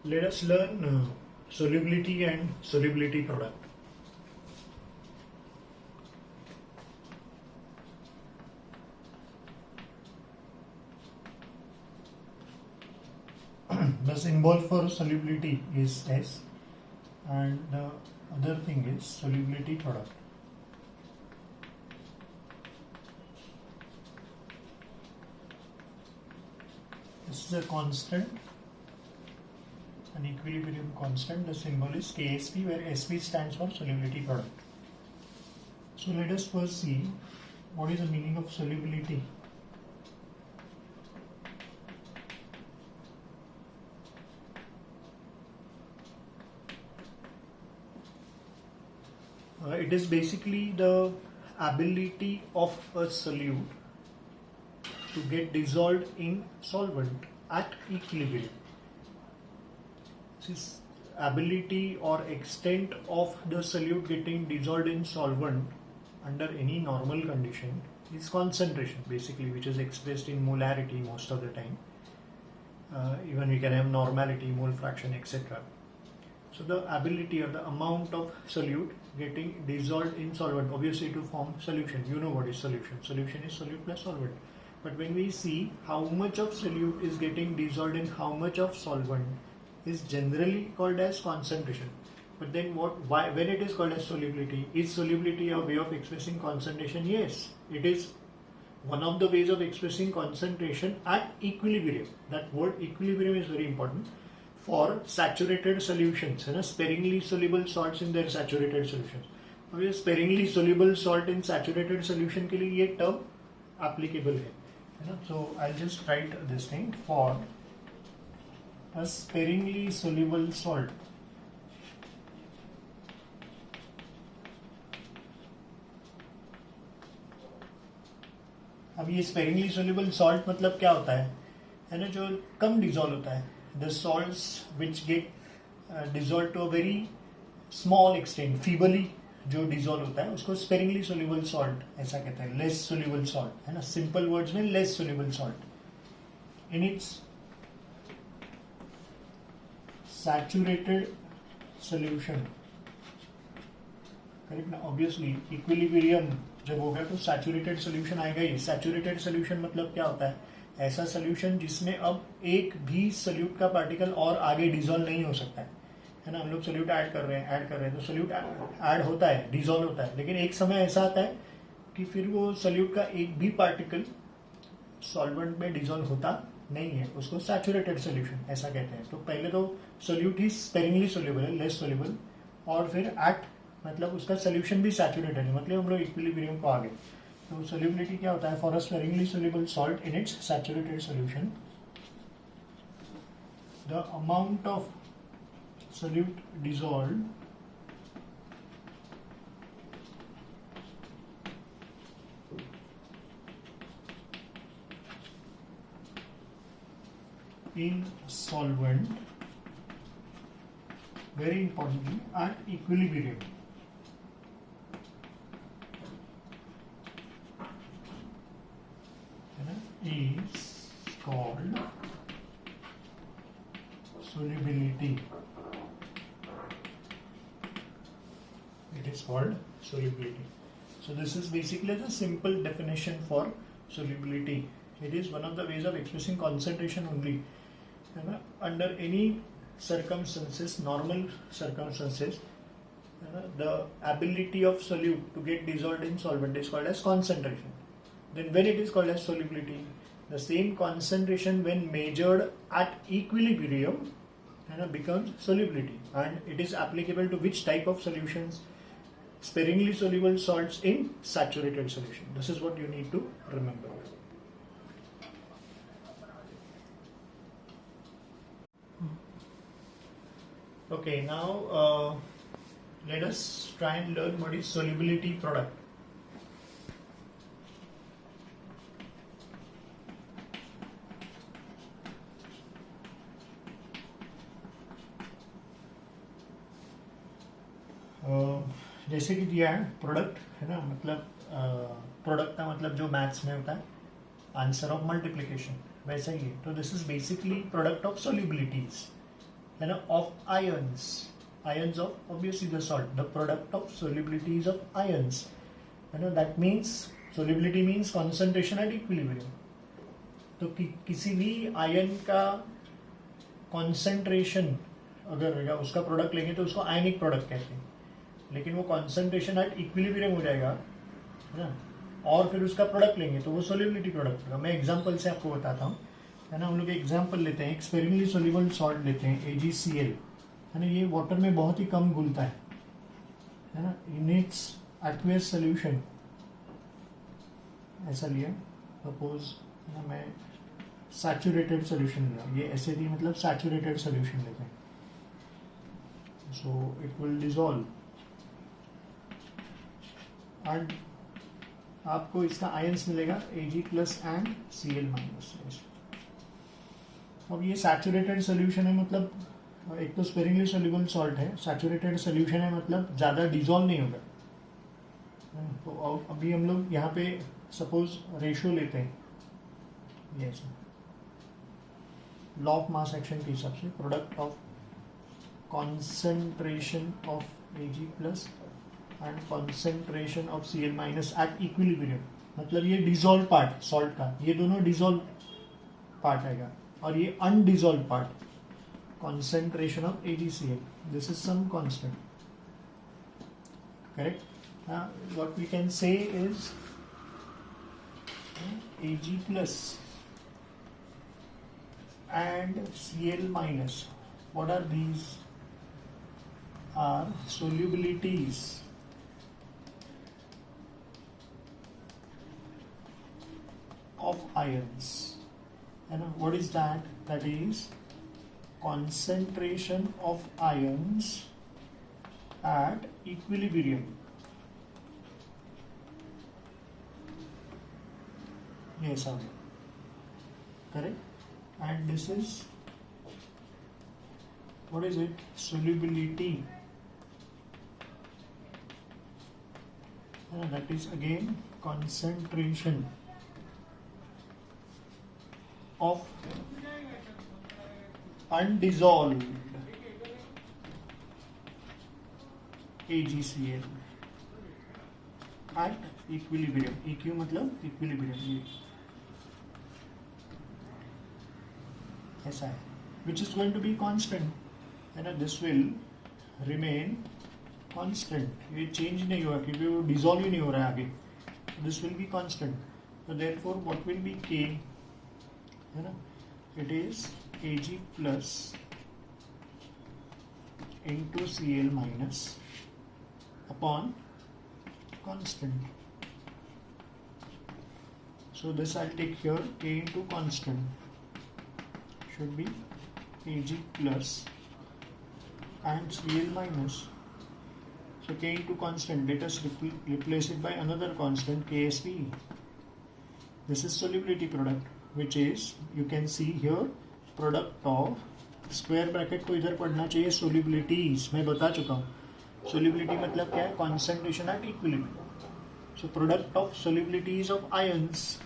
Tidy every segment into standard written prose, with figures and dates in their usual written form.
Let us learn solubility and solubility product. The symbol for solubility is S, and the other thing is solubility product. This is a constant, an equilibrium constant. The symbol is KSP, where SP stands for solubility product. So let us first see what is the meaning of solubility. It is basically the ability of a solute to get dissolved in solvent at equilibrium. This ability or extent of the solute getting dissolved in solvent under any normal condition is concentration, basically, which is expressed in molarity most of the time. Even we can have normality, mole fraction, etc. So the ability or the amount of solute getting dissolved in solvent, obviously to form solution. You know what is solution. Solution is solute plus solvent. But when we see how much of solute is getting dissolved in how much of solvent is generally called as concentration. But then when it is called as solubility, is solubility a way of expressing concentration? Yes, it is one of the ways of expressing concentration at equilibrium. That word equilibrium is very important for saturated solutions, sparingly soluble salts in their saturated solutions. अब ये sparingly soluble salt in saturated solution के लिए ये term applicable है ना. So I'll just write this thing for a sparingly soluble salt. अब ये sparingly soluble salt मतलब क्या होता है ना, जो कम डिजोल्व होता है. The salts which get dissolved to a very small extent, feebly जो dissolve होता है उसको sparingly soluble salt ऐसा कहते हैं, less soluble salt है ना. Simple words में less soluble salt in its saturated solution, correct ना. ऑब्वियसली इक्विलिब्रियम जब होगा तो सैचुरेटेड सोल्यूशन आएगा ही. सैचुरेटेड सोल्यूशन मतलब क्या होता है, ऐसा सोल्यूशन जिसमें अब एक भी सोल्यूट का पार्टिकल और आगे डिसॉल्व नहीं हो सकता है ना. हम लोग सोल्यूट ऐड कर रहे हैं तो सोल्यूट ऐड होता है, डिसॉल्व होता है, लेकिन एक समय ऐसा आता है कि फिर वो सोल्यूट का एक भी पार्टिकल सॉल्वेंट में डिसॉल्व होता नहीं है. उसको सैचुरेटेड सोल्यूशन ऐसा कहते हैं. तो पहले तो सोल्यूट ही स्पेरिंगली सोल्यूबल है, लेस सोल्यूबल, और फिर एट मतलब उसका सोल्यूशन भी सैचुरेटेड है, मतलब हम लोग इक्विलिब्रियम को आ गए. तो सोल्यूबिलिटी क्या होता है, for a sparingly soluble salt in its saturated solution the amount of solute dissolved in solvent, very importantly, at equilibrium. Is called solubility. It is called solubility. So this is basically the simple definition for solubility. It is one of the ways of expressing concentration only. Under any circumstances, normal circumstances, the ability of solute to get dissolved in solvent is called as concentration. Then when it is called as solubility, the same concentration when measured at equilibrium becomes solubility, and it is applicable to which type of solutions? Sparingly soluble salts in saturated solution. This is what you need to remember. Okay, now let us try and learn what is solubility product. जैसे कि दिया है product है ना, मतलब product का मतलब जो मैथ्स में होता है आंसर ऑफ मल्टीप्लिकेशन, वैसा ही है. तो this is basically product of solubilities है ना, of ions of obviously the salt, the product of solubilities of ions, है ना, that means solubility means concentration at equilibrium. तो किसी भी आयन का कॉन्सेंट्रेशन अगर रहेगा, उसका प्रोडक्ट लेंगे तो उसको आयनिक प्रोडक्ट कहते हैं, लेकिन वो कॉन्सेंट्रेशन एट इक्विलिब्रियम हो जाएगा, है ना, और फिर उसका प्रोडक्ट लेंगे तो वो सोल्युबिलिटी प्रोडक्ट होगा. मैं एग्जांपल से आपको बताता हूँ, है ना. हम लोग एग्जांपल लेते हैं, एक्सपेरिमेंटली सोल्यूबल सॉल्ट लेते हैं AgCl, है ना. ये वाटर में बहुत ही कम घुलता है ना. इन इट्स एक्वियस सोल्यूशन ऐसा लिया, सपोज मैं सैचुरेटेड सोल्यूशन लिया, ये ऐसे भी मतलब सैचुरेटेड सोल्यूशन लेते हैं, so it will dissolve and आपको इसका आयंस मिलेगा Ag plus and Cl minus. अब ये सैचुरेटेड सोल्यूशन है, मतलब एक तो स्पेरिंगली सोल्यूबल सॉल्ट है, सैचुरेटेड सोल्यूशन है, मतलब ज़्यादा डिसॉल्व नहीं होगा. तो अभी हम लोग यहाँ पे सपोज रेशियो लेते हैं, ये ऐसा लॉ ऑफ मास एक्शन के हिसाब से, product of concentration of Ag plus and concentration of Cl minus at equilibrium, मतलब ये डिसॉल्व पार्ट सॉल्ट का, ये दोनों डिसॉल्व पार्ट आएगा और ये undissolved part, concentration of AgCl, this is some constant, correct. What we can say is Ag plus and Cl minus, what are these? Are solubilities of ions, and what is that? That is concentration of ions at equilibrium. Yes, correct. And this is, what is it? Solubility. That is again concentration of undissolved AgCl at equilibrium. EQ मतलब equilibrium, ऐसा है, which is going to be constant, है ना. this will remain constant, ये change नहीं होगा क्योंकि वो dissolve ही नहीं हो रहा है आगे, this will be constant. so therefore what will be K, है ना, it is Ag plus into Cl minus upon constant. so this I'll take here, K into constant should be Ag plus and Cl minus. So K into constant, let us replace it by another constant, Ksp. This is solubility product, which is, you can see here, product of, square bracket को इधर पढ़ना चाहिए, सोल्यूबिलिटीज, मैं बता चुका हूँ. Solubility मतलब क्या है? Concentration at equilibrium. So product of solubilities of ions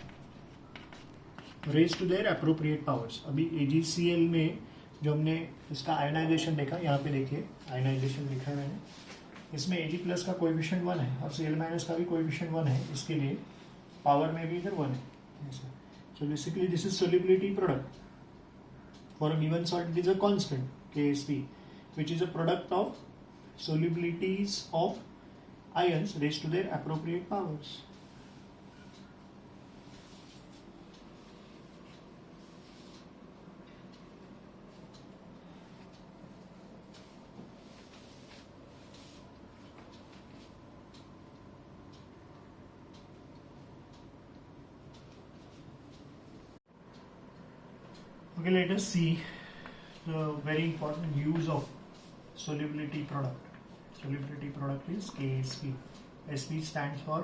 raise to their appropriate powers. अभी AgCl में जो हमने इसका आयनाइजेशन देखा, यहाँ पे देखिए आयनाइजेशन लिखा है मैंने, इसमें Ag प्लस का कोएफिशिएंट 1 है और Cl माइनस का भी कोएफिशिएंट 1 है, इसके लिए पावर में भी इधर 1 है. So basically this is solubility product for a given salt. It is a constant Ksp which is a product of solubilities of ions raised to their appropriate powers. Okay, let us see the very important use of solubility product. Solubility product is Ksp. Sp stands for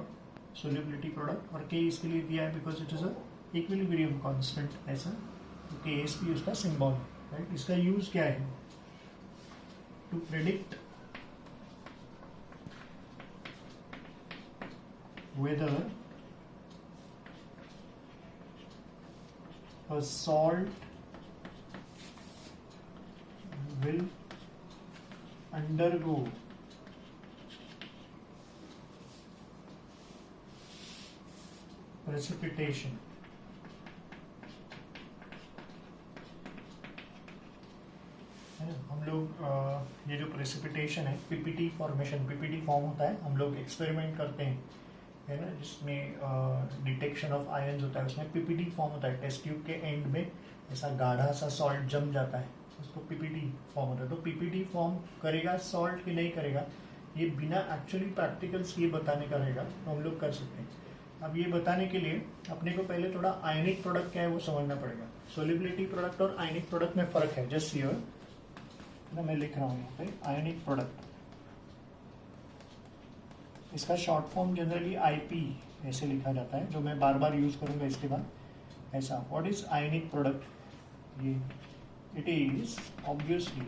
solubility product और K इसके लिए दिया है because it is a equilibrium constant ऐसा. तो Ksp उसका symbol है, right? इसका use क्या है? To predict whether a salt will undergo precipitation. हम लोग ये जो प्रेसिपिटेशन है पीपीटी फॉर्मेशन, पीपीटी फॉर्म होता है, हम लोग एक्सपेरिमेंट करते हैं है ना, जिसमें डिटेक्शन ऑफ आयन्स होता है, उसमें पीपीटी फॉर्म होता है। टेस्ट ट्यूब के एंड में ऐसा गाढ़ा सा सॉल्ट जम जाता है, उसको पीपीटी फॉर्म होता है। तो पीपीटी फॉर्म करेगा सॉल्ट कि नहीं करेगा, ये बिना एक्चुअली प्रैक्टिकल्स ये बताने का रहेगा, तो हम लोग कर सकते हैं। अब ये बताने के लिए अपने को पहले थोड़ा आयनिक प्रोडक्ट क्या है वो समझना पड़ेगा। सोलिबिलिटी प्रोडक्ट और आयनिक प्रोडक्ट में फर्क है। जस्ट हियर मैं लिख रहा हूँ यहाँ पे आयनिक प्रोडक्ट, इसका शॉर्ट फॉर्म जनरली आईपी ऐसे लिखा जाता है, जो मैं बार बार यूज करूंगा इसके बाद ऐसा। What is ionic product? ये it is obviously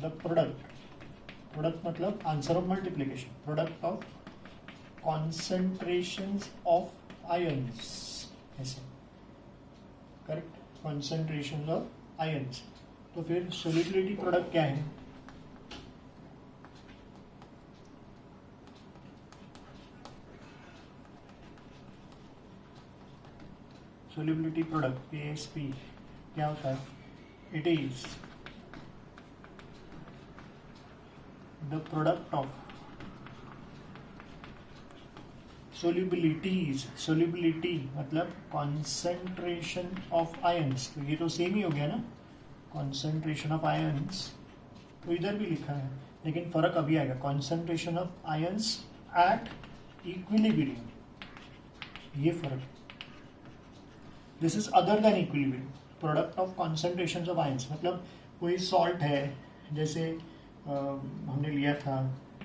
the product मतलब answer of multiplication, product of concentrations of ions, ऐसे करेक्ट, कॉन्सेंट्रेशन ऑफ आयंस। तो फिर सोलिबिलिटी प्रोडक्ट क्या है? सोलिबिलिटी प्रोडक्ट ASP क्या होता है? It is the product of solubilities, solubility मतलब कॉन्सेंट्रेशन ऑफ आयंस, तो ये तो सेम ही हो गया ना, कॉन्सेंट्रेशन ऑफ आयंस, तो इधर भी लिखा है लेकिन फर्क अभी आएगा। Concentration of ions at equilibrium, ये फर्क है। This is other than equilibrium. Product of concentration of ions मतलब कोई सॉल्ट है, जैसे हमने लिया था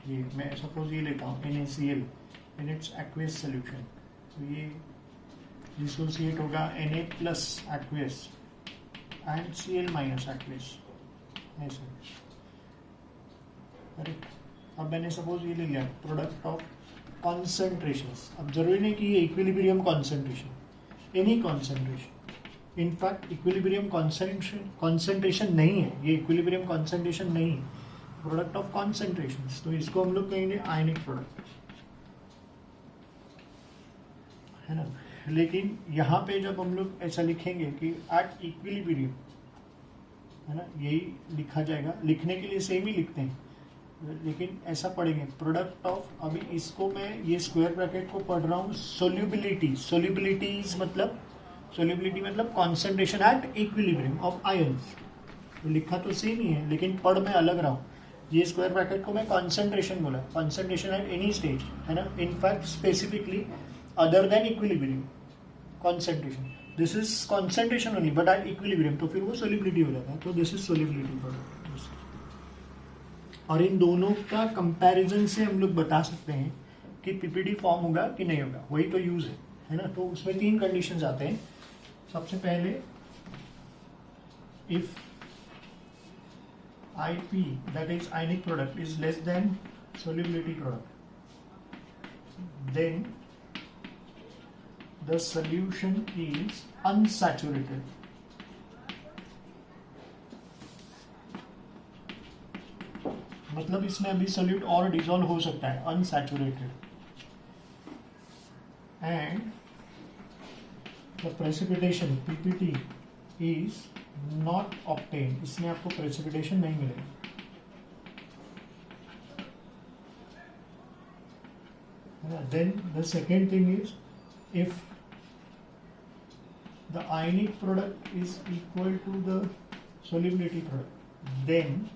ये, मैं सपोज ये लेता हूँ NaCl in its aqueous solution, तो ये डिसोसिएट होगा Na plus aqueous and Cl minus aqueous, ऐसे करेक्ट। अब मैंने सपोज ये ले लिया प्रोडक्ट ऑफ कॉन्सेंट्रेशन। अब जरूरी नहीं कि ये equilibrium concentration, any concentration, in fact equilibrium concentration नहीं है, ये इक्विलिब्रियम कॉन्सेंट्रेशन नहीं है, प्रोडक्ट ऑफ कॉन्सेंट्रेशन, तो इसको हम लोग कहेंगे आयनिक प्रोडक्ट, है ना। लेकिन यहाँ पे जब हम लोग ऐसा लिखेंगे कि एट इक्विलिब्रियम, है ना, यही लिखा जाएगा, लिखने के लिए सेम ही लिखते हैं लेकिन ऐसा पढ़ेंगे प्रोडक्ट ऑफ, अभी इसको मैं ये स्क्वायर ब्रैकेट को पढ़ रहा हूँ सोल्यूबिलिटी, सोल्यूबिलिटीज मतलब सोल्यूबिलिटी मतलब concentration at equilibrium of ions, तो लिखा तो सेम ही है लेकिन पढ़ मैं अलग रहा हूँ। ये स्क्वायर ब्रैकेट को मैं कॉन्सेंट्रेशन बोला, कॉन्सेंट्रेशन एट एनी स्टेज, है ना, in fact specifically other than equilibrium concentration, this is concentration only but at equilibrium, तो फिर वो सोल्यूबिलिटी हो जाता है, तो दिस इज सोल्यूबिलिटी प्रोडक्ट। और इन दोनों का कंपैरिजन से हम लोग बता सकते हैं कि पीपीटी फॉर्म होगा कि नहीं होगा, वही तो यूज है ना। तो उसमें 3 कंडीशंस आते हैं। सबसे पहले if IP that is ionic product is less than solubility product, then the solution is unsaturated. मतलब इसमें अभी सोल्यूट और डिसॉल्व हो सकता है, unsaturated, and the precipitation PPT is not obtain, इसमें आपको प्रेसिपिटेशन नहीं मिलेगा। Then the second thing is if the ionic product is equal to the solubility product, then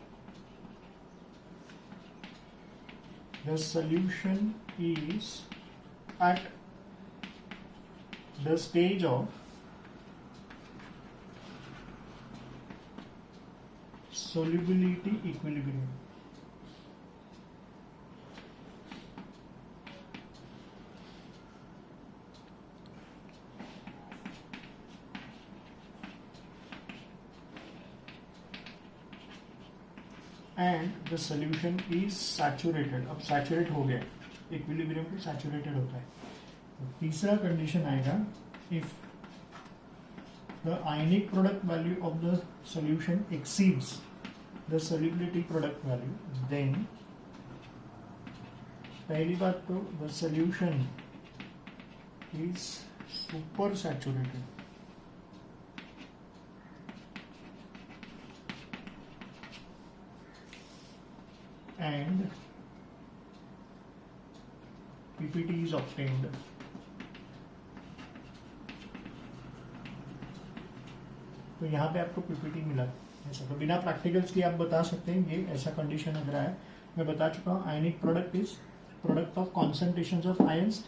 the solution is at the stage of solubility equilibrium. And the solution is saturated, अब saturate हो गया, equilibrium पे saturated होता है। तीसरा condition आएगा if the ionic product value of the solution exceeds the solubility product value, then पहली बात तो the solution is super saturated and PPT is obtained. तो यहाँ पे आपको पीपीटी मिला ऐसा, तो बिना प्रैक्टिकल्स के आप बता सकते हैं ये ऐसा कंडीशन लग रहा है। मैं बता चुका हूँ ionic product is product of concentration of ions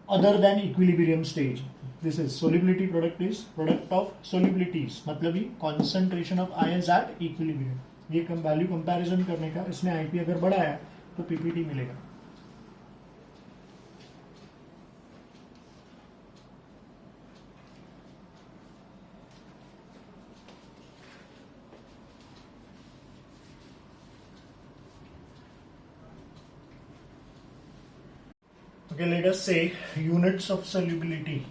other than equilibrium stage. This is solubility product is product of solubilities, मतलब ही concentration of ions at equilibrium. ये वैल्यू कंपैरिजन करने का, इसमें आईपी अगर बड़ा है तो पीपीटी मिलेगा। Okay, let us say units of solubility.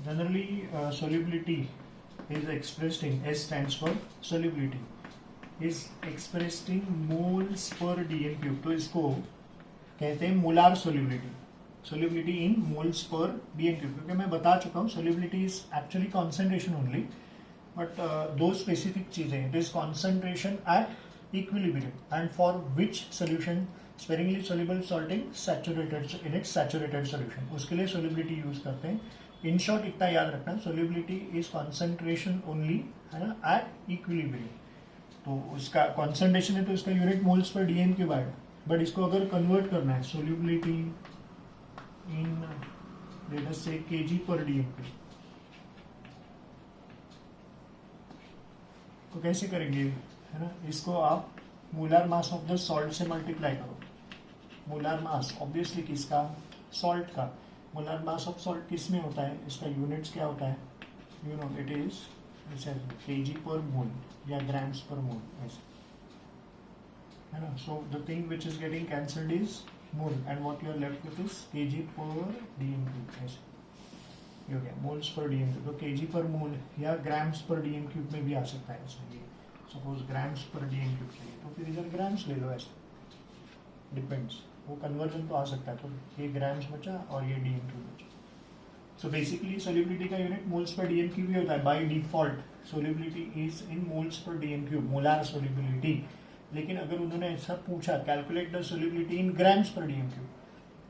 Generally, solubility is expressed in S stands for solubility. Is expressed in moles per dm cube, तो इसको कहते हैं molar solubility, solubility in moles per DM cube. क्योंकि मैं बता चुका हूँ solubility is actually concentration only, but दो स्पेसिफिक चीजें, it is concentration at equilibrium and for which solution sparingly soluble salt in saturated in its saturated solution, उसके लिए solubility use करते हैं। इन शॉर्ट इतना याद रखना, सोल्यूबिलिटी इज कॉन्सेंट्रेशन ओनली, है ना, एट इक्विलिब्रियम। तो उसका कॉन्सेंट्रेशन है तो इसका unit moles per DM cube आएगा, बट इसको अगर कन्वर्ट करना है सोल्यूबिलिटी इन लेट अस से केजी पर डीएम क्यूब, तो कैसे करेंगे, है ना, इसको आप molar mass of the salt से मल्टीप्लाई करो। मोलर मास ऑब्वियसली किसका, सॉल्ट का। मोलर मास ऑफ सॉल्ट किस में होता है, इसका यूनिट्स क्या होता है, you know it is kg per mole या grams per mole, ऐसे, है ना। So the thing which is getting cancelled is mole and what you are left with is kg per dm cube, ऐसे ये हो गया moles per dm cube। तो kg per mole या grams per dm cube में भी आ सकता है इसमें, ये suppose grams per dm cube चाहिए तो फिर इधर grams ले लो, ऐसे डिपेंड्स, वो कन्वर्जन तो आ सकता है। तो ये grams बचा और ये dm cube बचा। So basically solubility का unit moles per DM cube ही होता है by default. solubility is in moles per DM cube, molar solubility। लेकिन अगर उन्होंने ऐसा पूछा calculate the solubility in grams per DM cube,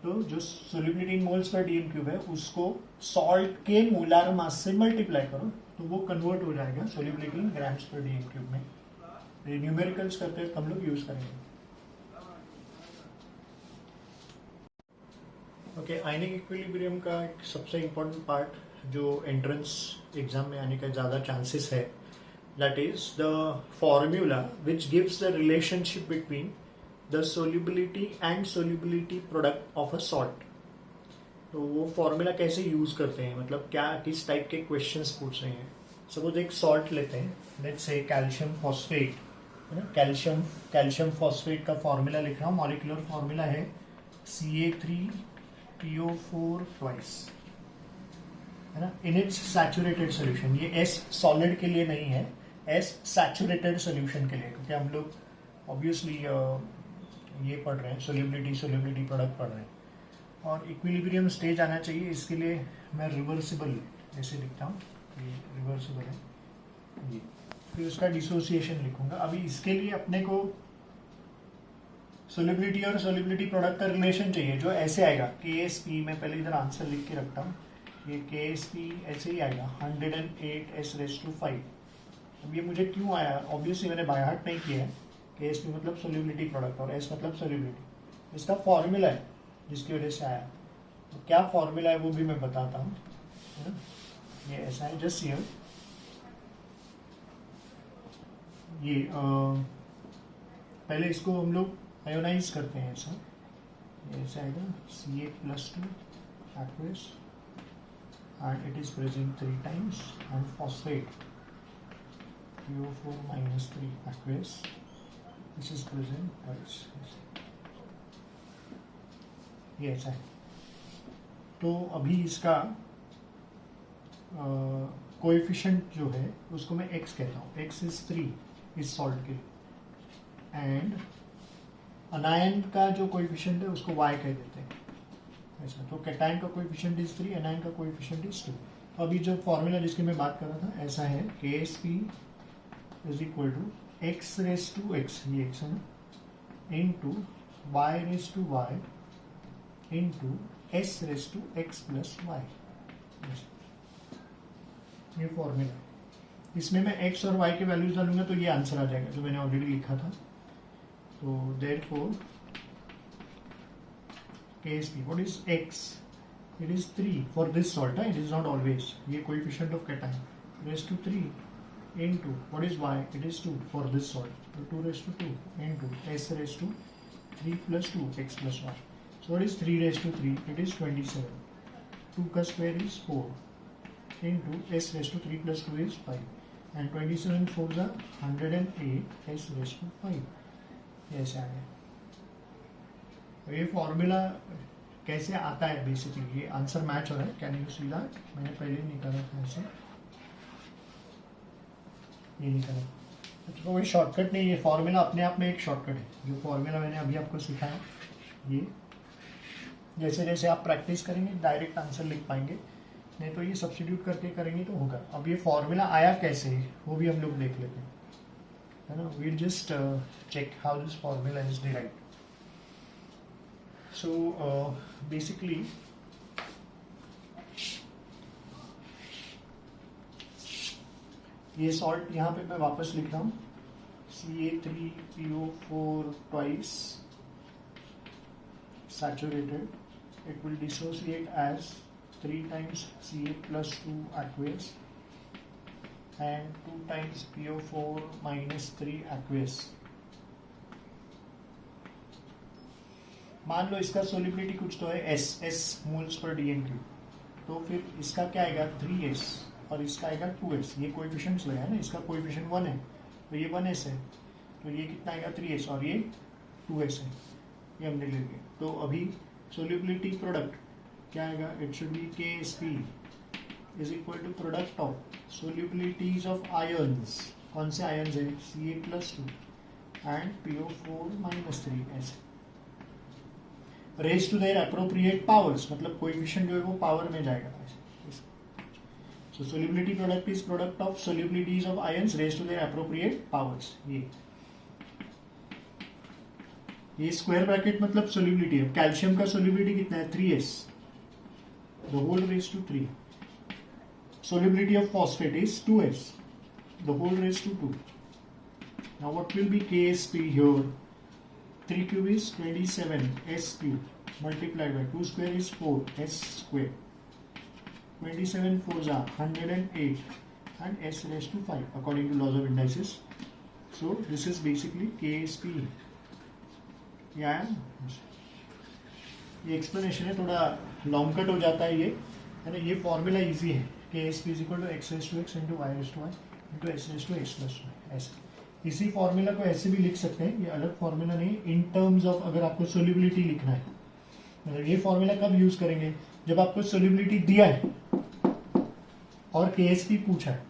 तो जो solubility in moles per DM cube है उसको सॉल्ट के मोलार मास से मल्टीप्लाई करो तो वो कन्वर्ट हो जाएगा solubility in grams per DM cube में। न्यूमेरिकल्स करते हैं हम लोग यूज करेंगे। ओके, आयनिक इक्विलिब्रियम का एक सबसे इम्पोर्टेंट पार्ट जो एंट्रेंस एग्जाम में आने का ज़्यादा चांसेस है, that is the formula which gives the relationship between the solubility and solubility product of a salt. तो वो फॉर्मूला कैसे यूज करते हैं, मतलब क्या किस टाइप के क्वेश्चंस पूछ रहे हैं। सपोज एक सॉल्ट लेते हैं, लेट्स से कैल्शियम फॉस्फेट, है ना। कैल्शियम फॉस्फेट का फॉर्मूला लिख रहा हूँ, मॉलिक्यूलर फॉर्मूला है Ca3PO4 ट्वाइस, है ना, इन इट्स सैचुरेटेड सोल्यूशन। ये S सॉलिड के लिए नहीं है, S सैचुरेटेड सोल्यूशन के लिए, क्योंकि हम लोग ऑब्वियसली ये पढ़ रहे हैं सोल्यूबिलिटी प्रोडक्ट पढ़ रहे हैं और इक्विलिब्रियम स्टेज आना चाहिए। इसके लिए मैं रिवर्सिबल ऐसे लिखता हूँ, ये रिवर्सिबल है ये, फिर उसका डिसोसिएशन लिखूंगा। अभी इसके लिए अपने को सोल्यूबिलिटी और सोल्यूबिलिटी प्रोडक्ट का रिलेशन चाहिए जो ऐसे आएगा KSP, मैं पहले इधर आंसर लिख के रखता हूँ, ये KSP ऐसे ही आएगा 108S⁵. अब ये मुझे क्यों आया, ऑब्वियसली मैंने बाय हार्ट नहीं किया है। KSP मतलब सोल्यूबिलिटी प्रोडक्ट और S मतलब सोल्यूबिलिटी, इसका फॉर्मूला है जिसकी वजह से आया। तो क्या फॉर्मूला है वो भी मैं बताता हूँ, है ना। ये ऐसा है, जस्ट हियर ये पहले इसको हम लोग आयोनाइज करते हैं, ऐसा आएगा Ca+2 aqueous and it is present 3 times and phosphate PO4 minus 3 aqueous. This is present twice. ये ऐसा है. तो अभी इसका कोएफिशिएंट जो है उसको मैं x कहता हूँ. x is 3 इस सॉल्ट के, एंड अनायन का जो कोएफिशिएंट है उसको y कह देते हैं ऐसा. तो कैटायन का कोएफिशिएंट इज 3, एनायन का कोएफिशिएंट इज 2. तो अभी जो फॉर्मूला जिसकी मैं बात कर रहा था ऐसा है, KSP is equal to x raise to x, ये x है ना, into y raise to y into s raise to x plus y. ये फॉर्मूला. इसमें मैं x और y के वैल्यूज डालूंगा तो ये आंसर आ जाएगा जो मैंने ऑलरेडी लिखा था. तो therefore KSP, what is x? It is 3 for this salt. It is not always. ये coefficient of cation raised to 3 into what is y? It is 2 for this salt. So 2 raised to 2 into s raised to 3 plus 2 x plus y. So what is 3 raised to 3? It is 27. 2 का square is 4 into s raised to 3 plus 2 is 5. And 27 4s are 108 s raised to 5. Yes, आ गया. ये formula कैसे आता है basically, ये answer match हो रहा है. Can you see that? मैंने पहले ही निकाला था ऐसे, ये निकाला. तो कोई शॉर्टकट नहीं, ये फॉर्मूला अपने आप में एक शॉर्टकट है. जो फॉर्मूला मैंने अभी आपको सिखाया, ये जैसे जैसे आप प्रैक्टिस करेंगे डायरेक्ट आंसर लिख पाएंगे, नहीं तो ये सब्स्टिट्यूट करके करेंगे तो होगा. अब ये फॉर्मूला आया कैसे वो भी हम लोग देख लेते हैं, है ना. We'll just check how this formula is derived. So basically ये सॉल्ट यहाँ पे मैं वापस लिख रहा हूँ, Ca3PO4 twice saturated. It will dissociate as 3 times Ca plus 2 aqueous and 2 times PO4 minus 3 aqueous. मान लो इसका सोलिबिलिटी कुछ तो है S मोल्स पर dN3, तो फिर इसका क्या आएगा 3S और इसका आएगा 2S. ये कोएफिशिएंट्स लगा है ना, इसका कोएफिशिएंट 1 है तो ये 1S है, तो ये कितना आएगा 3S और ये 2S है. ये हमने ले लिया. तो अभी सोलिबिलिटी प्रोडक्ट क्या आएगा? It should be KSP is equal to product of solubilities of ions. कौन से आयन्स है? Ca plus 2 and PO4 minus 3 ऐसे, raise to their appropriate powers, मतलब कोएफिशिएंट जो है वो पावर में जाएगा. So solubility product is product of solubilities of ions raise to their appropriate powers. ये स्क्वायर ब्रैकेट मतलब सोल्युबिलिटी है. कैल्शियम का सोल्युबिलिटी कितना है? 3S the whole raise to 3. Solubility of phosphate is 2S the whole raise to 2. Now what will be KSP here? 3 cube is 27 S cube multiplied by 2 square is 4 S square. 27 4s are 108 and S raised to 5 according to laws of indices. So this is basically KSP. Yeah, ये explanation है, थोड़ा long cut हो जाता है ये, है ना. ये फॉर्मूला इजी है. KSP is equal to x raised to x into y raised to y into s raised to x plus y. ऐसे इसी फॉर्मूला को ऐसे भी लिख सकते हैं, ये अलग फॉर्मूला नहीं. इन टर्म्स ऑफ अगर आपको सोल्युबिलिटी लिखना है, मतलब ये फॉर्मूला कब यूज करेंगे? जब आपको सोल्युबिलिटी दिया है और KSP पूछा है.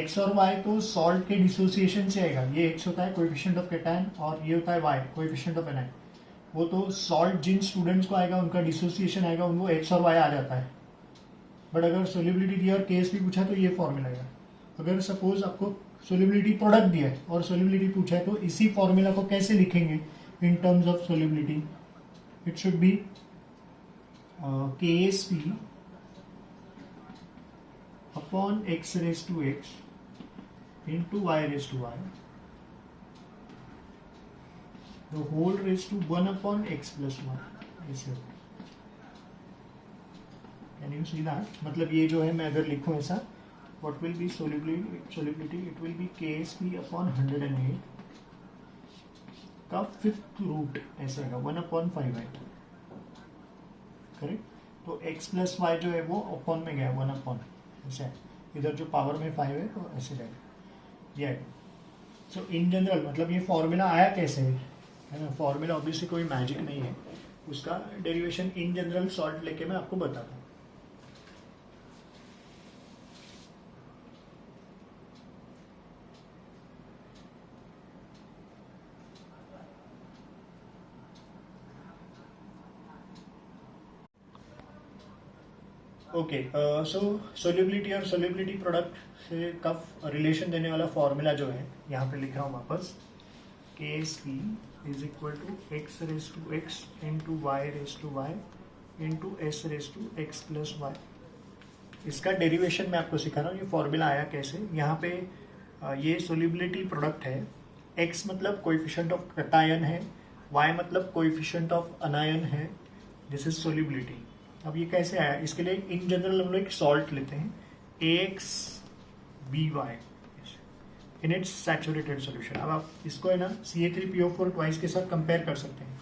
x और y तो सॉल्ट के डिसोसिएशन से आएगा. ये x होता है कोएफिशिएंट ऑफ कैटायन और ये होता है y कोएफिशिएंट ऑफ एनायन. वो तो सॉल्ट जिन स्टूडेंट्स को आएगा उनका डिसोसिएशन आएगा, उनको x और y आ जाता है. बट अगर सोल्युबिलिटी दिया और KSP पूछा तो ये फॉर्मूला आएगा. अगर सपोज आपको सोल्युबिलिटी प्रोडक्ट दिया है और सोल्युबिलिटी पूछा है तो इसी फॉर्मूला को कैसे लिखेंगे in terms of solubility? It should be KSP upon x raise to x into y raise to y the whole raise to 1 upon x plus 1. ऐसे कैन यू सी दैट? मतलब ये जो है मैं अगर लिखूं ऐसा, what will be solubility? It will be KSP upon 108 का 5th रूट ऐसे आएगा 1 अपॉन 5 है. करेक्ट. तो x प्लस वाई जो है वो अपॉन में गया 1 अपॉन ऐसे है. इधर जो पावर में 5 है तो ऐसे जाएगा. ये आएगा. सो इन जनरल मतलब ये फॉर्मूला आया कैसे है ना, फॉर्मूला ऑब्वियसली कोई मैजिक नहीं है, उसका डेरिवेशन इन जनरल सॉल्ट लेके मैं आपको बताता हूँ. ओके, सो सोल्यूबिलिटी और सोल्यूबिलिटी प्रोडक्ट से कब रिलेशन देने वाला फॉर्मूला जो है यहाँ पे लिख रहा हूँ वापस, K S P is equal to X raise to X into Y raise to Y into S raise to X plus Y. इसका डेरिवेशन मैं आपको सिखा रहा हूँ. ये फॉर्मूला आया कैसे, यहाँ पे ये सोल्यूबिलिटी प्रोडक्ट है. x मतलब कोएफिशिएंट ऑफ कटायन है, y मतलब कोएफिशिएंट ऑफ अनायन है. This is solubility. अब ये कैसे आया, इसके लिए इन जनरल हम लोग एक सॉल्ट लेते हैं AX BY in its saturated solution. अब आप इसको है ना CA3PO4 ट्वाइस के साथ कंपेयर कर सकते हैं.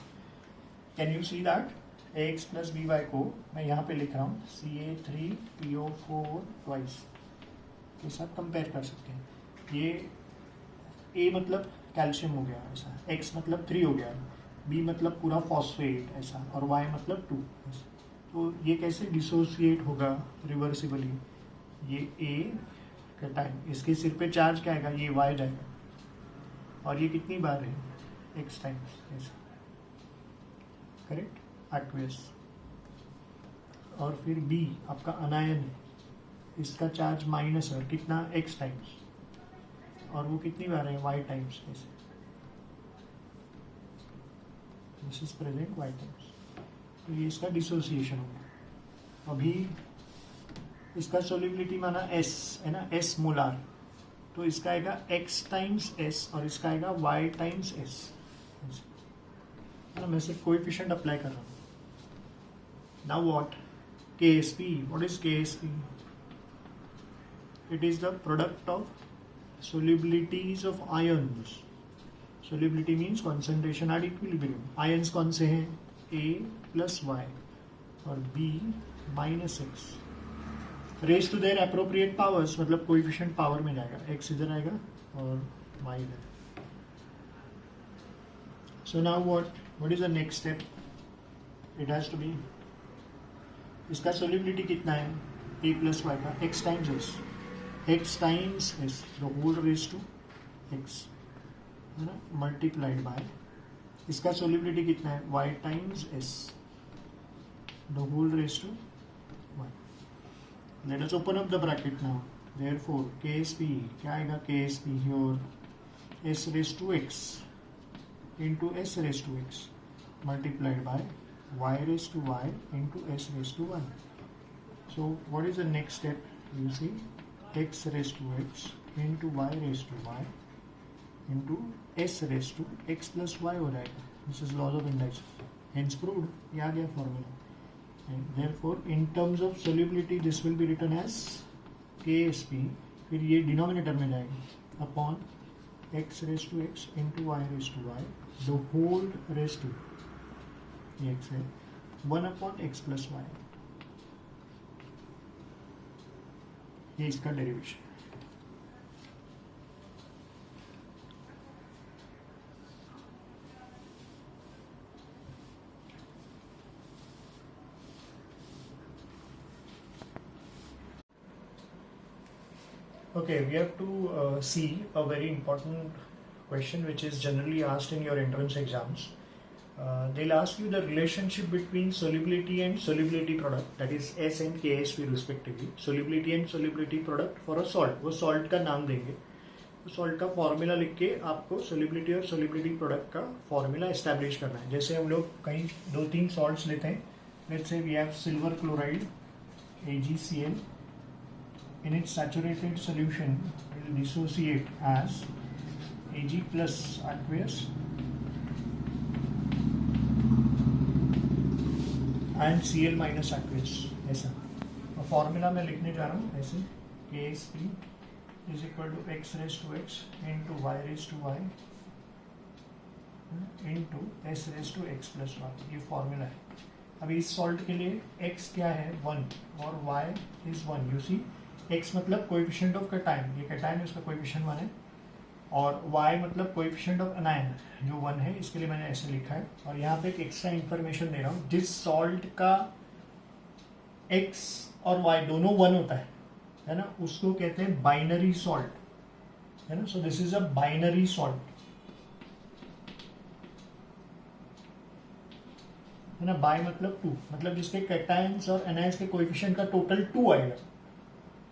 Can you see that AX plus BY को मैं यहाँ पे लिख रहा हूँ CA3PO4 ट्वाइस के साथ कंपेयर कर सकते हैं. ये A मतलब कैल्शियम हो गया ऐसा, X मतलब 3 हो गया, B मतलब पूरा फॉस्फेट ऐसा, और Y मतलब 2 ऐसा. तो ये कैसे डिसोसिएट होगा रिवर्सिबली, ये A का टाइम, इसके सिर पे चार्ज क्या आएगा, ये Y जाएगा, और ये कितनी बार है X टाइम्स ऐसा, करेक्ट, एक्वियस. और फिर B आपका अनायन है, इसका चार्ज माइनस है, और कितना X टाइम्स, और वो कितनी बार है Y टाइम्स ऐसे, this is present Y times. तो ये इसका डिसोसिएशन होगा. अभी इसका सोल्यूबिलिटी माना S है ना, S मोलार, तो इसका आएगा X टाइम्स S और इसका आएगा Y टाइम्स S है ना. मैं सिर्फ कोएफिशिएंट अप्लाई कर रहा हूँ. Now what, KSP, what is KSP? It is the product of solubilities of ions. Solubility means concentration at equilibrium. Ions कौन से हैं, A प्लस वाई और B minus X. Raise to their appropriate powers मतलब coefficient power में जाएगा, X इधर आएगा और Y इधर. So now what is the next step, it has to be, इसका सोल्यूबिलिटी कितना है A प्लस वाई का, X times S, X times S the whole raise to X है ना, मल्टीप्लाइड बाय इसका सोल्यूबिलिटी कितना है Y times S the whole raise to y. Let us open up the bracket now. Therefore KSP क्या आएगा, KSP here S raised to x into S raised to x multiplied by y raised to y into S raised to 1. So what is the next step? You see x raised to x into y raised to y into S raised to x plus y हो जाएगा. This is laws of induction. Hence proved. ये आ गया formula. And therefore in terms of solubility this will be written as KSP, फिर ये denominator में जाएगा upon x raise to x into y raise to y the whole raise to x है 1 upon x plus y. ये इसका derivation. Okay, we have to see a very important question which is generally asked in your entrance exams. They'll ask you the relationship between solubility and solubility product, that is S and KSP respectively. Solubility and solubility product for a salt. वो salt का नाम देंगे, तो salt का formula लिख के आपको solubility और solubility product का formula establish करना है. जैसे हम लोग कहीं 2-3 salts लेते हैं. Let's say we have silver chloride AgCl. In its saturated solution, it will dissociate as Ag plus aqueous and Cl minus aqueous. ऐसा और फॉर्मूला मैं लिखने जा रहा हूँ ऐसे, KSP is equal to x raised to x into y raised to y into s raised to x plus y. ये formula है. अभी इस सॉल्ट के लिए x क्या है 1 और y is 1. You see x मतलब कोएफिशिएंट ऑफ कटायन, ये कटायन उसका कोएफिशिएंट 1 है, और y मतलब कोएफिशिएंट ऑफ अनायन जो 1 है, इसके लिए मैंने ऐसे लिखा है। और यहाँ पे एक एक्स्ट्रा इन्फॉर्मेशन दे रहा हूँ, जिस सॉल्ट का x और y दोनों 1 होता है ना, उसको कहते हैं बाइनरी सॉल्ट, है ना। So this is a binary salt, है ना। बाय मतलब 2, मतलब जिसके कैटायंस और एनायंस के कोएफिशिएंट का टोटल 2 आएगा,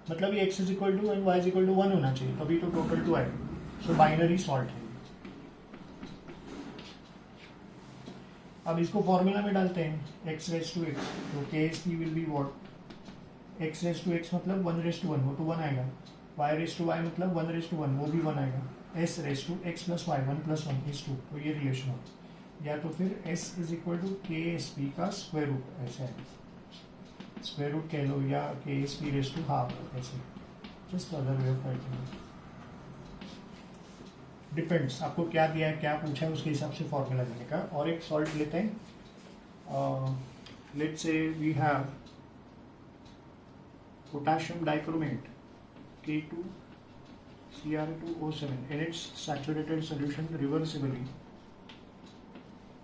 मतलब ये x is equal to and y is equal to 1 होना चाहिए, तभी तो टोटल 2 आएगा। सो बाइनरी सॉल्ट है। अब इसको फॉर्मूला में डालते हैं, x रेस टू x, तो KSP will be what, x raise to x मतलब 1 रेस टू 1, वो तो 1 आएगा। y रेस टू y मतलब 1 रेस टू 1, वो भी 1 आएगा। s raise to x plus y 1 plus 1 is 2, तो ये रिलेशन हो, या तो फिर s is equal to KSP का स्क्वायर रूट, ऐसे है, स्क्वायर रूट कह लो, या KSP रेस टू हाफ, ऐसे, just other way of writing, depends आपको क्या दिया है, क्या पूछा है, उसके हिसाब से फॉर्मूला देने का। और एक सॉल्ट लेते हैं, let's say we have potassium dichromate K2Cr2O7 in its saturated solution reversibly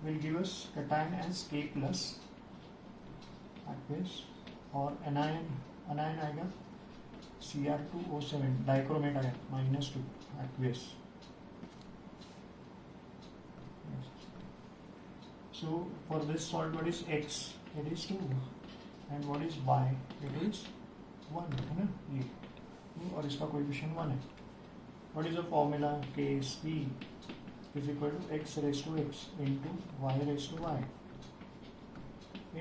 will give us cation as K plus aqueous, और anion आएगा Cr2O7 डाइक्रोमेट आएगा -2 aqueous. So for this salt, what is x? It is 2, and what is y? It is 1, है ना, ये, और इसका coefficient 1 है। What is the formula? KSP is equal to x raised to x into y raised to y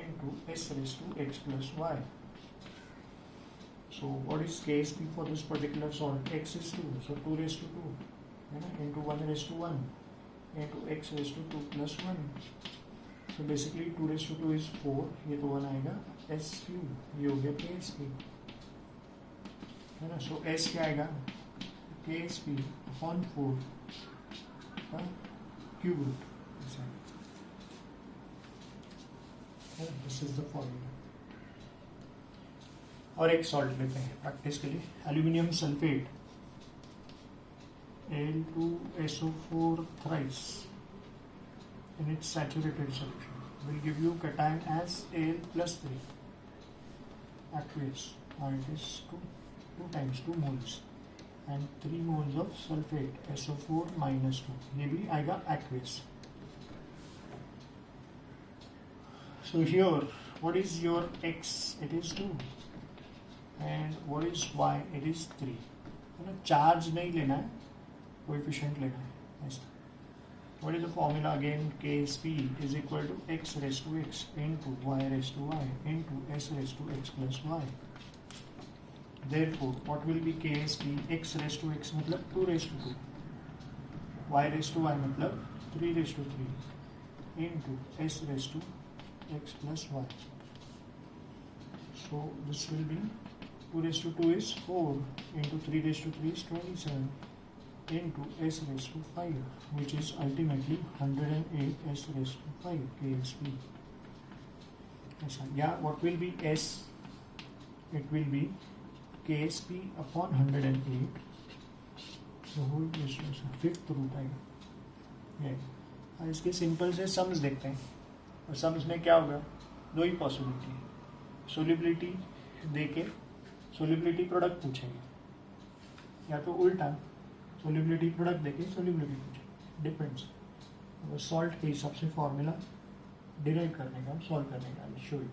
into s raised to x plus y. So what is KSP for this particular salt? X is 2, so 2 raised to 2, है ना, into 1 raised to 1 into x raised to 2 plus 1. So basically 2 raised to 2 is 4, ये तो 1 आएगा, s cube, ये हो गया KSP, है ना। सो s क्या आएगा, KSP अपॉन 4 का क्यूब रूट, ऐसा, दिस इज द फॉर्मूला। और एक सॉल्ट लेते हैं प्रैक्टिस के लिए, aluminium sulphate Al2SO4 thrice in its saturated solution will give you cation as Al plus 3 aqueous, and it is 2 times 2 moles and 3 moles of sulfate SO4 minus 2, ये भी आएगा aqueous. So here what is your x? It is 2, and what is y? It is 3, है ना। Charge नहीं लेना है, coefficient लेना है, ऐसा। What is the formula again? KSP is equal to x raised to x into y raised to y into s raised to x plus y. Therefore, what will be KSP? X raised to x मतलब 2 raised to 2, y raised to y मतलब 3 raised to 3 into s raised to x plus y. So this will be 2 raised to 2 is 4 into 3 raised to 3 is 27 into s raised to 5, which is ultimately 108 s raised to 5 KSP. Yeah, what will be s? It will be KSP upon 108, the whole is 5th root आएगा। ये इसके simple से sums देखते हैं, और sums में क्या होगा, दो ही पॉसिबिलिटी है, सोलिबिलिटी देके सोलिबिलिटी प्रोडक्ट पूछेंगे, या तो उल्टा सोलिबिलिटी प्रोडक्ट देके सोलिबिलिटी पूछेंगे, डिपेंड्स। अगर सॉल्ट के हिसाब से फॉर्मूला डिराइव करने का, सॉल्व करने का शो यू,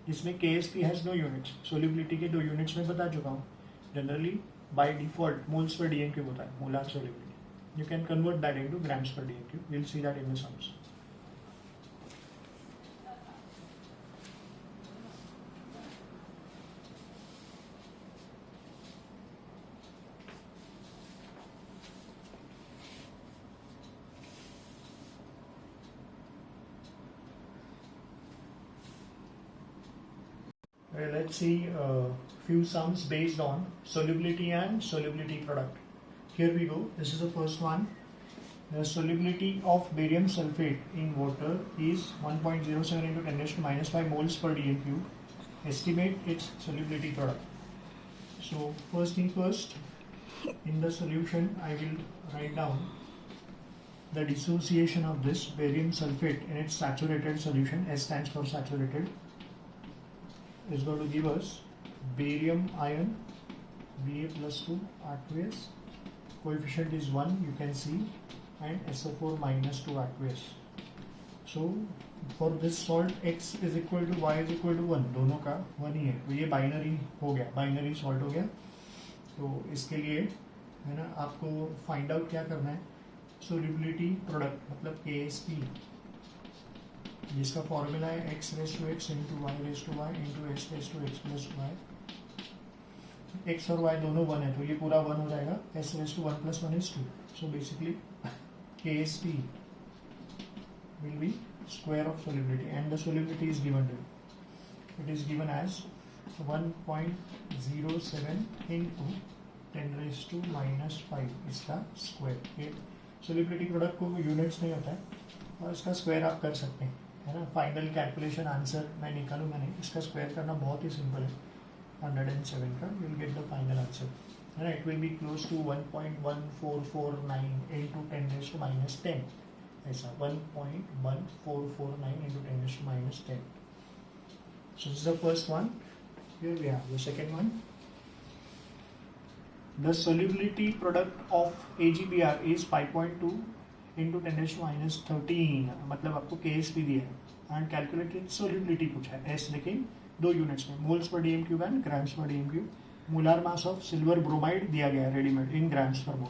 जिसमें KSP has no units, solubility के 2 यूनिट्स में बता चुका हूँ, generally by default moles per DN cube होता है, molar solubility, you can convert that into grams per DN cube, will see that in the sums. Let's see few sums based on solubility and solubility product. Here we go. This is the first one. The solubility of barium sulfate in water is 1.07 into 10 raised to minus 5 moles per dm cube. Estimate its solubility product. So first thing first, In the solution, I will write down the dissociation of this barium sulfate in its saturated solution. S stands for saturated. Is going to give us barium ion Ba plus 2 aqueous. Coefficient is 1, you can see, and SO4 minus 2 aqueous. So for this salt x is equal to y is equal to 1, दोनों का 1 ही है, तो ये binary हो गया, binary salt हो गया. तो इसके लिए है ना आपको फाइंड आउट क्या करना है, सोल्यूबिलिटी प्रोडक्ट मतलब KSP, जिसका फॉर्मूला है x raise to X into Y raise to Y into S raise to X plus Y. x और y दोनों 1 है तो ये पूरा 1 हो जाएगा. s raise to 1 plus 1 is 2. So basically KSP will be square of solubility and the solubility is given to you. It is given as 1.07 into 10 raised to minus 5 इसका square. ये सोल्यूबिलिटी प्रोडक्ट को units नहीं होता है और इसका square आप कर सकते हैं, है ना. फाइनल कैलकुलेशन आंसर मैं निकालूंगा नहीं, इसका स्क्वायर करना बहुत ही सिंपल है. 107 का you will get the final answer, है ना. It will be close to 1.1449 into 10 raised to minus 10. ऐसा 1.1449 into 10 raised to minus 10. So this is the first one. Here we have the second one. The solubility product of AgBr is 5.2 into 10 raised to minus 13. मतलब आपको KSP दिया है and calculated solubility पूछा है. S लेकिन 2 units में, moles per DM cube and grams per DM cube. Molar mass of silver bromide दिया गया है रेडीमेड इन ग्राम्स पर मोल.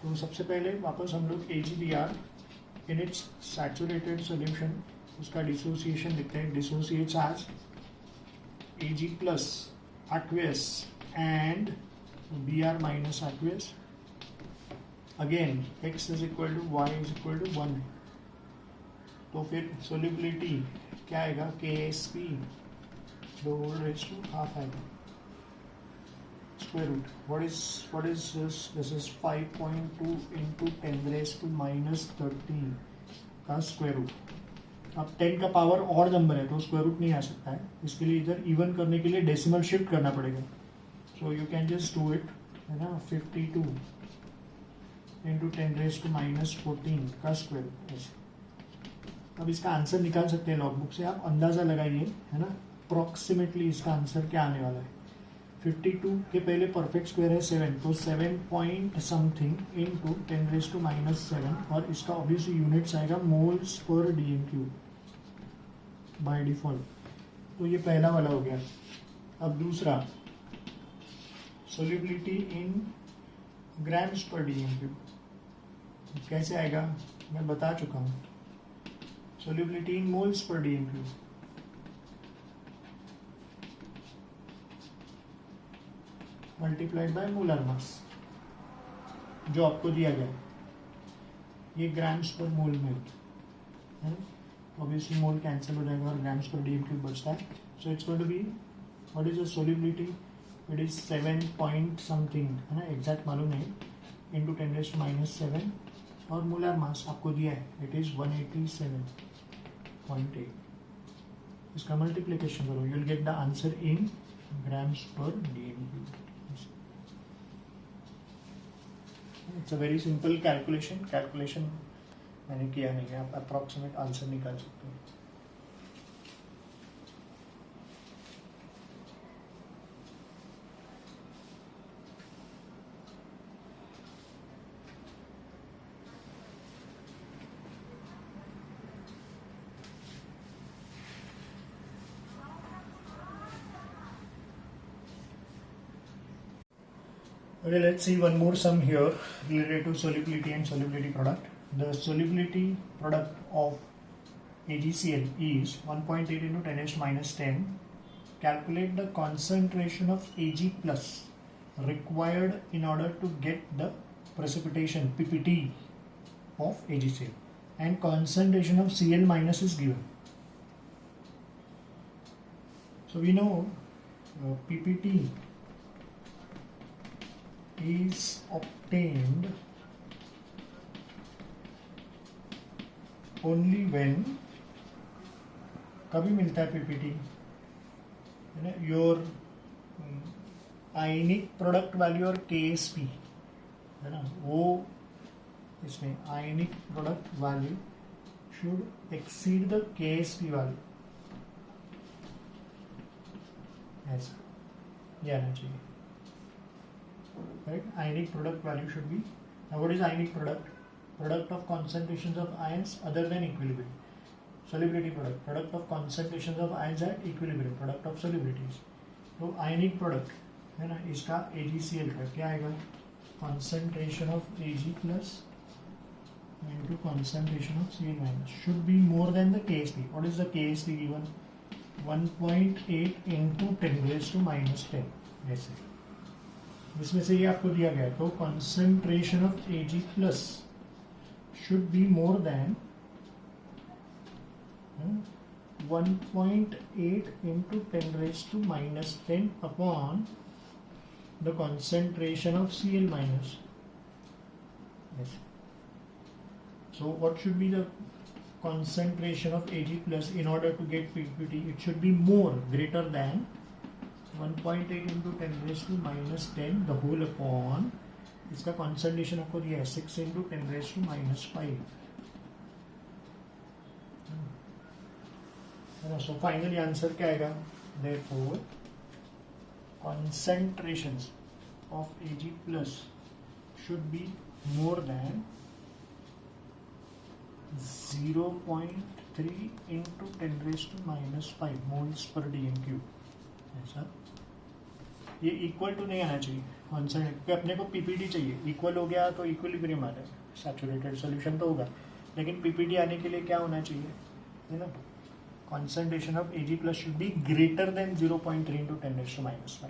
तो सबसे पहले वापस हम लोग AgBr in its saturated solution उसका डिसोसिएशन लिखते हैं. Dissociates as Ag plus aqueous and Br minus aqueous. Again x is equal to y is equal to 1. तो फिर solubility क्या आएगा, KSP the whole raised to half आएगा. Square root. What is this? This is 5.2 into 10 raised to minus 13 का square root. अब 10 का power और number है तो स्क्वायर रूट नहीं आ सकता है. इसके लिए इधर इवन करने के लिए डेसिमल शिफ्ट करना पड़ेगा. So you can just do it, है ना. 52 into 10 raised to minus 14 का स्क्वायर रूट. अब इसका आंसर निकाल सकते हैं लॉग बुक से. आप अंदाजा लगाइए, है ना, अप्रॉक्सीमेटली इसका आंसर क्या आने वाला है. 52 के पहले परफेक्ट स्क्वायर है 7, तो 7 point something into 10 raise to minus 7 और इसका ऑब्वियसली यूनिट्स आएगा moles per DM cube by default. तो ये पहला वाला हो गया. अब दूसरा, solubility in grams per DM cube कैसे आएगा मैं बता चुका हूँ. Solubility in moles per DM cube multiplied by molar mass जो आपको दिया गया. ये ग्राम्स पर मोल में है. ऑब्वियसली मोल कैंसिल हो जाएगा और ग्राम्स पर डीएम क्यूब बचता है. So it's going to be, what is the solubility, it is 7 point something, है ना, एग्जैक्ट मालूम नहीं, इंटू 10 रेज टू माइनस 7 और मोलर मास आपको दिया है, इट इज 187.8. इसका मल्टीप्लिकेशन करो, you will get the answer in grams per DM cube. It's a very simple calculation मैंने किया नहीं है, आप अप्रॉक्सीमेट आंसर निकाल सकते हैं. Okay, let's see one more sum here related to solubility and solubility product. The solubility product of AgCl is 1.8 into 10 raised to minus 10. Calculate the concentration of Ag plus required in order to get the precipitation PPT of AgCl, and concentration of Cl minus is given. So we know PPT is obtained only when, कभी मिलता है PPT, your ionic product value और KSP है ना, वो इसमें ionic product value should exceed the KSP value, ऐसा ये आना चाहिए, right. Ionic product value should be, what is ionic product? Product of concentrations of ions other than equilibrium. Solubility product, product of concentrations of ions at equilibrium, product of solubilities. तो ionic product है ना, इसका AgCl का क्या आएगा? Concentration of Ag plus into concentration of Cl minus should be more than the KSP. What is the KSP given? 1.8 into 10 raised to minus 10. ऐसे जिसमें से ये आपको दिया गया, तो concentration of Ag plus should be more than 1.8 into 10 raised to minus 10 upon the concentration of Cl minus. Yes. So what should be the concentration of Ag plus in order to get PPT? It should be more, greater than 1.8 into 10 raised to minus 10 the whole upon, इसका concentration आपको दिया है 6 into 10 raised to minus 5 है ना. So finally answer क्या आएगा? Therefore concentrations of Ag plus should be more than 0.3 into 10 raised to minus 5 moles per dm cube. ऐसा ये इक्वल टू नहीं आना चाहिए कॉन्सेंट्रेट, क्योंकि अपने को पीपीटी चाहिए. इक्वल हो गया तो इक्विलिब्रियम आ जाएगा, सैचुरेटेड सोल्यूशन तो होगा, लेकिन पीपीटी आने के लिए क्या होना चाहिए, है ना, concentration of Ag plus should be greater than 0.3 into 10 raised to minus 5,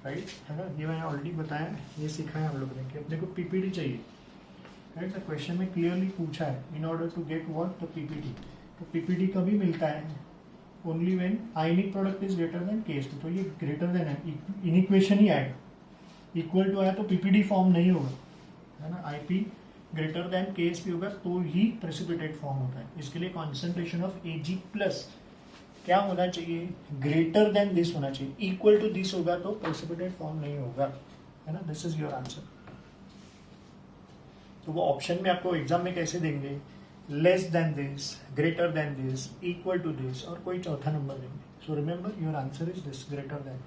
right है ना. ये मैंने ऑलरेडी बताया, ये सीखा है हम लोग ने कि अपने को पीपीटी चाहिए, राइट. द क्वेश्चन में क्लियरली पूछा है in order to get what the PPT. तो पीपीटी कभी मिलता है? Only when ionic product is greater than KSP. तो ये ग्रेटर देन है, इनइक्वेशन ही आएगा. इक्वल टू आया तो पीपीटी फॉर्म नहीं होगा, है ना. IP ग्रेटर देन KSP होगा तो ही प्रेसिपिटेट फॉर्म होता है. इसके लिए कॉन्सेंट्रेशन ऑफ Ag प्लस क्या होना चाहिए? ग्रेटर देन दिस होना चाहिए. इक्वल टू दिस होगा तो प्रेसिपिटेट फॉर्म नहीं होगा, है ना. This is your answer. तो वो ऑप्शन में आपको एग्जाम में कैसे देंगे? Less than this, greater than this, equal to this, और कोई चौथा नंबर देंगे. So remember your answer is this, greater then.